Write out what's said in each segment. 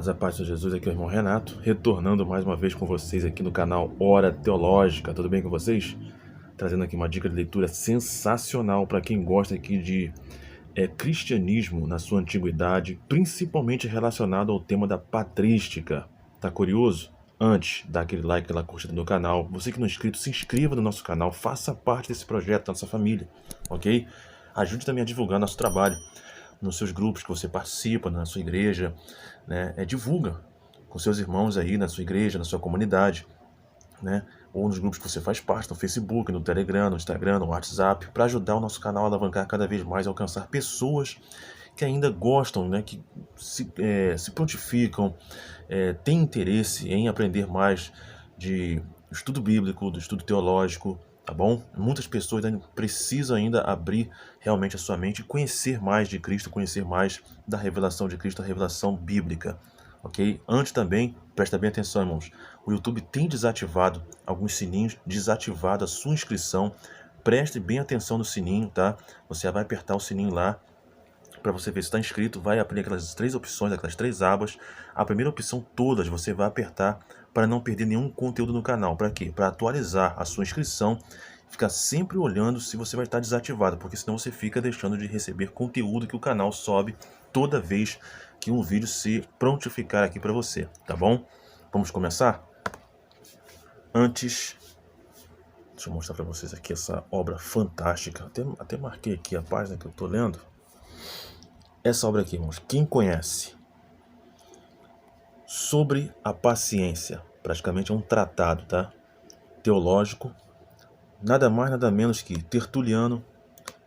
Amados, a paz de Jesus, aqui é o irmão Renato, retornando mais uma vez com vocês aqui no canal Hora Teológica. Tudo bem com vocês? Trazendo aqui uma dica de leitura sensacional para quem gosta aqui de cristianismo na sua antiguidade, principalmente relacionado ao tema da patrística. Tá curioso? Antes, dá aquele like, aquela curtida no canal. Você que não é inscrito, se inscreva no nosso canal, faça parte desse projeto, da nossa família, ok? Ajude também a divulgar nosso trabalho nos seus grupos que você participa, na sua igreja, né? Divulga com seus irmãos aí na sua igreja, na sua comunidade, né? Ou nos grupos que você faz parte, no Facebook, no Telegram, no Instagram, no WhatsApp, para ajudar o nosso canal a alavancar cada vez mais, alcançar pessoas que ainda gostam, né? Que se prontificam, têm interesse em aprender mais de estudo bíblico, do estudo teológico, tá bom? Muitas pessoas precisam ainda abrir realmente a sua mente e conhecer mais de Cristo, conhecer mais da revelação de Cristo, a revelação bíblica, ok? Antes também, presta bem atenção, irmãos, o YouTube tem desativado alguns sininhos, desativado a sua inscrição. Preste bem atenção no sininho, tá? Você vai apertar o sininho lá para você ver se está inscrito, vai abrir aquelas três opções, aquelas três abas. A primeira opção, todas, você vai apertar para não perder nenhum conteúdo no canal. Para quê? Para atualizar a sua inscrição, ficar sempre olhando se você vai estar desativado, porque senão você fica deixando de receber conteúdo que o canal sobe toda vez que um vídeo se prontificar aqui para você, tá bom? Vamos começar? Antes, deixa eu mostrar para vocês aqui essa obra fantástica. Até marquei aqui a página que eu estou lendo. Essa obra aqui, irmãos, quem conhece? Sobre a paciência, praticamente é um tratado, tá? Teológico, nada mais, nada menos que Tertuliano,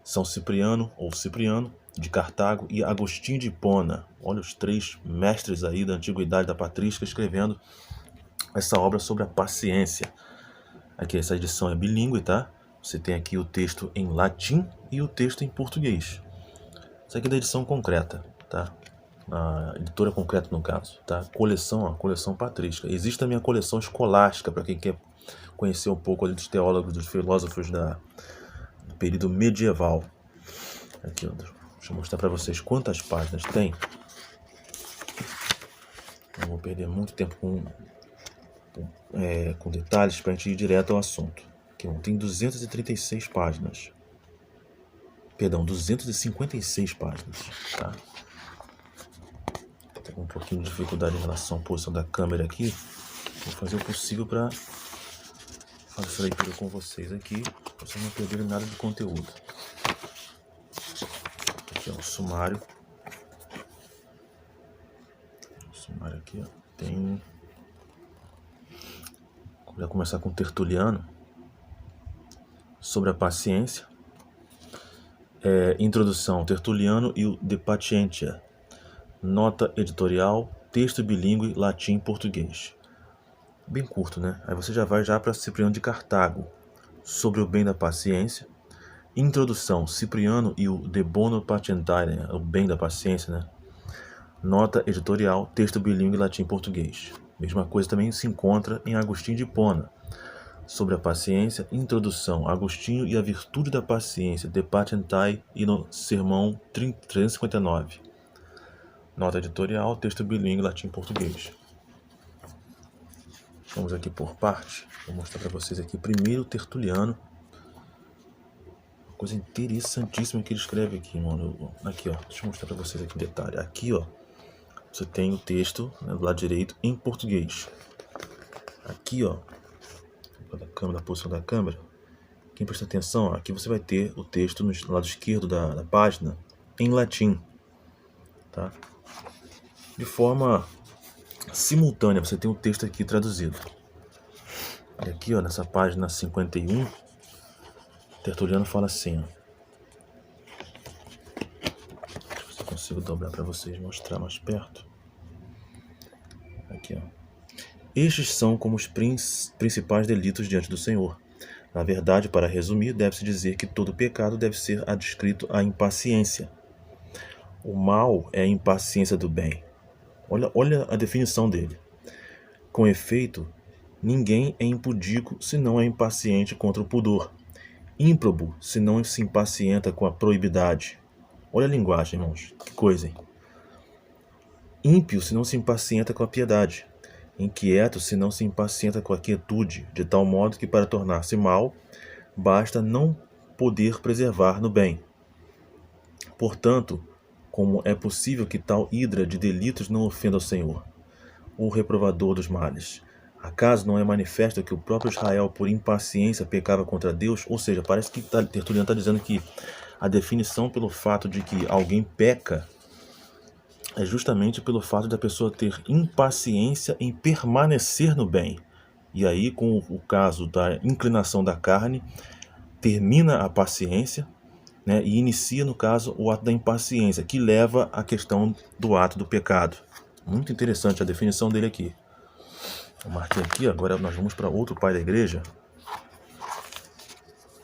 São Cipriano, ou Cipriano, de Cartago, e Agostinho de Hipona. Olha os três mestres aí da antiguidade da patrística escrevendo essa obra sobre a paciência. Aqui, essa edição é bilíngue, tá? Você tem aqui o texto em latim e o texto em português. Isso aqui é da edição concreta, tá? A editora concreta no caso, tá? A coleção patrística. Existe também a coleção escolástica, para quem quer conhecer um pouco ali dos teólogos, dos filósofos do período medieval. Aqui, ó, deixa eu mostrar para vocês quantas páginas tem. Não vou perder muito tempo com detalhes para a gente ir direto ao assunto. Aqui, ó, tem 236 páginas. Perdão, 256 páginas, tá? Tô com um pouquinho de dificuldade em relação à posição da câmera aqui. Vou fazer o possível para fazer essa leitura com vocês aqui, para vocês não perderem nada de conteúdo. Aqui é o sumário. O sumário aqui, ó, tem... Vou começar com Tertuliano, sobre a paciência. Introdução, Tertuliano e o De Patientia. Nota editorial, texto bilíngue, latim e português. Bem curto, né? Aí você já vai para Cipriano de Cartago, sobre o bem da paciência. Introdução, Cipriano e o De Bono Patientae, né? O bem da paciência, né? Nota editorial, texto bilíngue, latim e português. Mesma coisa também se encontra em Agostinho de Hipona, sobre a paciência, introdução, Agostinho e a virtude da paciência, De Patientae, e no sermão 359. Nota editorial, texto bilíngue, latim e português. Vamos aqui por parte. Vou mostrar para vocês aqui primeiro Tertuliano. Coisa interessantíssima que ele escreve aqui, mano. Aqui, ó. Deixa eu mostrar para vocês aqui um detalhe. Aqui, ó, você tem o texto, né, do lado direito em português. Aqui, ó, da posição da câmera, quem presta atenção, aqui você vai ter o texto no lado esquerdo da página em latim, tá? De forma simultânea, você tem o texto aqui traduzido. E aqui, ó, nessa página 51, Tertuliano fala assim, ó. Deixa eu ver se eu consigo dobrar para vocês, mostrar mais perto. Aqui, ó. Estes são como os principais delitos diante do Senhor. Na verdade, para resumir, deve-se dizer que todo pecado deve ser adscrito à impaciência. O mal é a impaciência do bem. Olha a definição dele. Com efeito, ninguém é impudico se não é impaciente contra o pudor. Ímprobo se não se impacienta com a proibidade. Olha a linguagem, irmãos. Que coisa, hein? Ímpio se não se impacienta com a piedade, inquieto se não se impacienta com a quietude, de tal modo que para tornar-se mal, basta não poder preservar no bem. Portanto, como é possível que tal hidra de delitos não ofenda ao Senhor, o reprovador dos males? Acaso não é manifesto que o próprio Israel, por impaciência, pecava contra Deus? Ou seja, parece que Tertuliano está dizendo que a definição pelo fato de que alguém peca é justamente pelo fato da pessoa ter impaciência em permanecer no bem. E aí, com o caso da inclinação da carne, termina a paciência, né, e inicia, no caso, o ato da impaciência, que leva à questão do ato do pecado. Muito interessante a definição dele aqui. Eu marquei aqui, agora nós vamos para outro pai da igreja.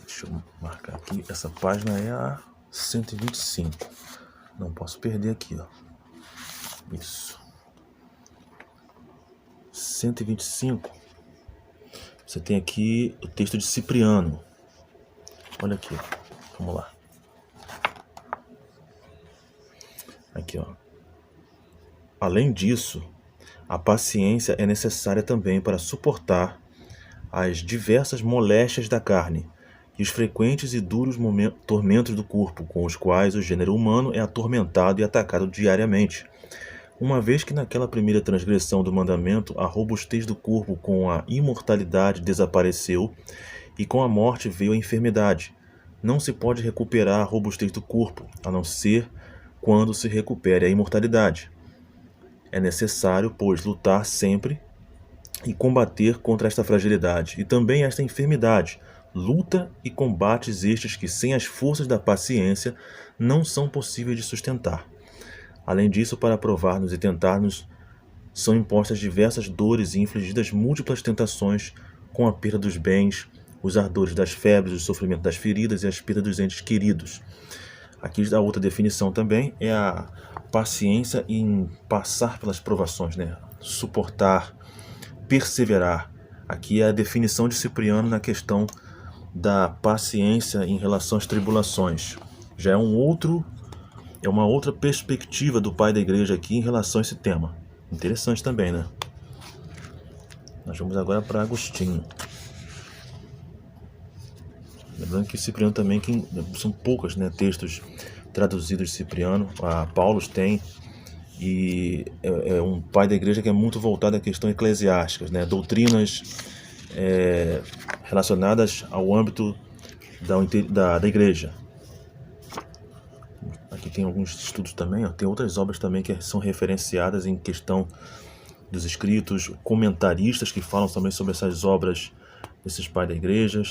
Deixa eu marcar aqui, essa página é a 125. Não posso perder aqui, ó. Isso. 125. Você tem aqui o texto de Cipriano. Olha aqui, vamos lá. Aqui, ó. Além disso, a paciência é necessária também para suportar as diversas moléstias da carne e os frequentes e duros tormentos do corpo, com os quais o gênero humano é atormentado e atacado diariamente. Uma vez que naquela primeira transgressão do mandamento a robustez do corpo com a imortalidade desapareceu e com a morte veio a enfermidade, não se pode recuperar a robustez do corpo, a não ser quando se recupere a imortalidade. É necessário, pois, lutar sempre e combater contra esta fragilidade e também esta enfermidade, luta e combates estes que, sem as forças da paciência, não são possíveis de sustentar. Além disso, para provar-nos e tentar-nos, são impostas diversas dores e infligidas múltiplas tentações com a perda dos bens, os ardores das febres, o sofrimento das feridas e as perdas dos entes queridos. Aqui a outra definição também é a paciência em passar pelas provações, né? Suportar, perseverar. Aqui é a definição de Cipriano na questão da paciência em relação às tribulações. Já é uma outra perspectiva do pai da igreja aqui em relação a esse tema. Interessante também, né? Nós vamos agora para Agostinho. Lembrando que Cipriano também, que são poucos, né, textos traduzidos de Cipriano. A Paulus tem, e é um pai da igreja que é muito voltado a questões eclesiásticas, né, doutrinas relacionadas ao âmbito da igreja. Aqui tem alguns estudos também, ó, tem outras obras também que são referenciadas em questão dos escritos, comentaristas que falam também sobre essas obras desses pais da igreja.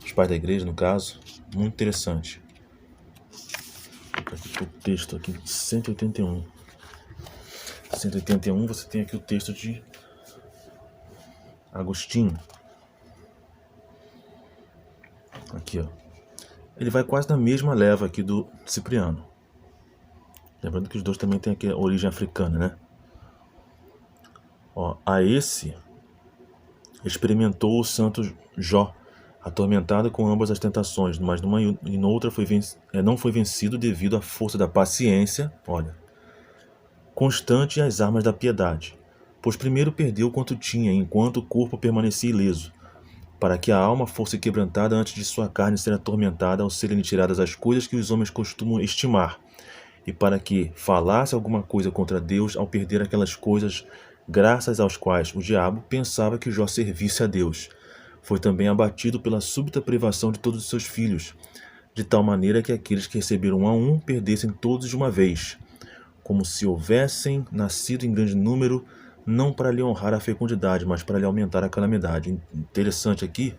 Os pais da igreja, no caso, muito interessante. Aqui o texto aqui, 181. 181, você tem aqui o texto de Agostinho. Aqui, ó. Ele vai quase na mesma leva aqui do Cipriano. Lembrando que os dois também têm aqui a origem africana, né? Ó, a esse experimentou o santo Jó, atormentado com ambas as tentações, mas numa e noutra não foi vencido devido à força da paciência, olha, constante e às armas da piedade. Pois primeiro perdeu quanto tinha, enquanto o corpo permanecia ileso, para que a alma fosse quebrantada antes de sua carne ser atormentada ao serem tiradas as coisas que os homens costumam estimar, e para que falasse alguma coisa contra Deus ao perder aquelas coisas graças às quais o diabo pensava que Jó servisse a Deus. Foi também abatido pela súbita privação de todos os seus filhos, de tal maneira que aqueles que receberam a um perdessem todos de uma vez, como se houvessem nascido em grande número, não para lhe honrar a fecundidade, mas para lhe aumentar a calamidade. Interessante aqui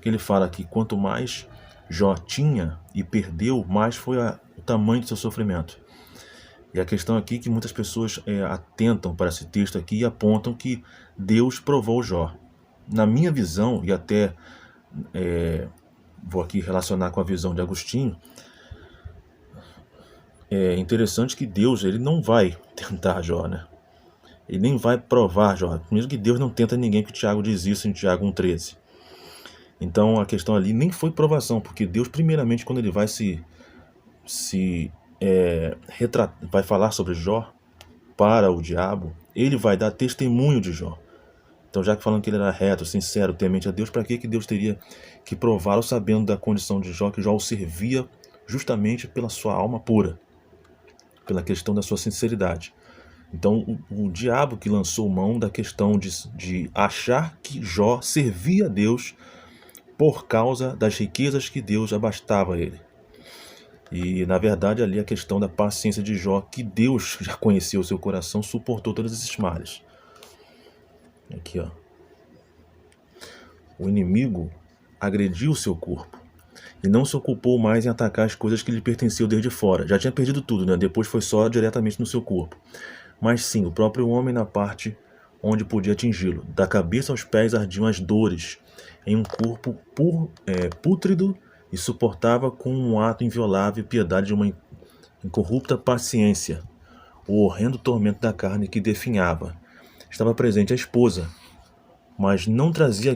que ele fala que quanto mais Jó tinha e perdeu, mais foi o tamanho do seu sofrimento. E a questão aqui é que muitas pessoas atentam para esse texto aqui e apontam que Deus provou Jó. Na minha visão, e até vou aqui relacionar com a visão de Agostinho, é interessante que Deus ele não vai tentar Jó, né? Ele nem vai provar Jó. Mesmo que Deus não tenta ninguém, que o Tiago diz isso em Tiago 1,13. Então a questão ali nem foi provação, porque Deus primeiramente, quando ele vai vai falar sobre Jó, para o diabo, ele vai dar testemunho de Jó. Então, já que falando que ele era reto, sincero, temente a Deus, para que Deus teria que prová-lo sabendo da condição de Jó, que Jó o servia justamente pela sua alma pura, pela questão da sua sinceridade. Então, o diabo que lançou mão da questão de achar que Jó servia a Deus por causa das riquezas que Deus abastava ele. E, na verdade, ali a questão da paciência de Jó, que Deus já conheceu o seu coração, suportou todos esses males. Aqui, ó. O inimigo agrediu o seu corpo e não se ocupou mais em atacar as coisas que lhe pertenciam desde fora. Já tinha perdido tudo, né? Depois foi só diretamente no seu corpo. Mas sim, o próprio homem na parte onde podia atingi-lo. Da cabeça aos pés ardiam as dores, em um corpo pútrido, e suportava com um ato inviolável piedade de uma incorrupta paciência o horrendo tormento da carne que definhava. Estava presente a esposa, mas não trazia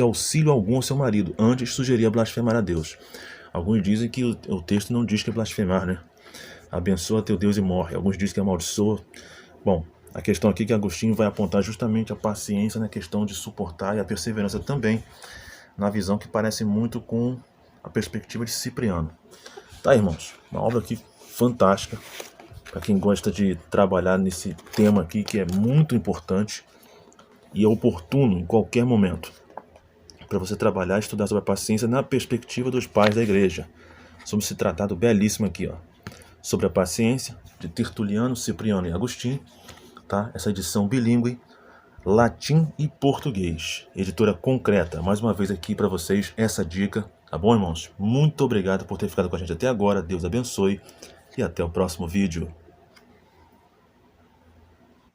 auxílio algum ao seu marido, antes sugeria blasfemar a Deus. Alguns dizem que o texto não diz que é blasfemar, né? Abençoa teu Deus e morre. Alguns dizem que amaldiçoa. Bom, a questão aqui é que Agostinho vai apontar justamente a paciência na questão de suportar e a perseverança também, na visão que parece muito com a perspectiva de Cipriano. Tá, irmãos? Uma obra aqui fantástica para quem gosta de trabalhar nesse tema aqui, que é muito importante e é oportuno em qualquer momento para você trabalhar e estudar sobre a paciência na perspectiva dos pais da igreja. Sobre esse tratado belíssimo aqui, ó, sobre a paciência, de Tertuliano, Cipriano e Agostinho, tá? Essa edição bilíngue, latim e português. Editora Concreta. Mais uma vez aqui para vocês essa dica, tá bom, irmãos? Muito obrigado por ter ficado com a gente até agora. Deus abençoe e até o próximo vídeo.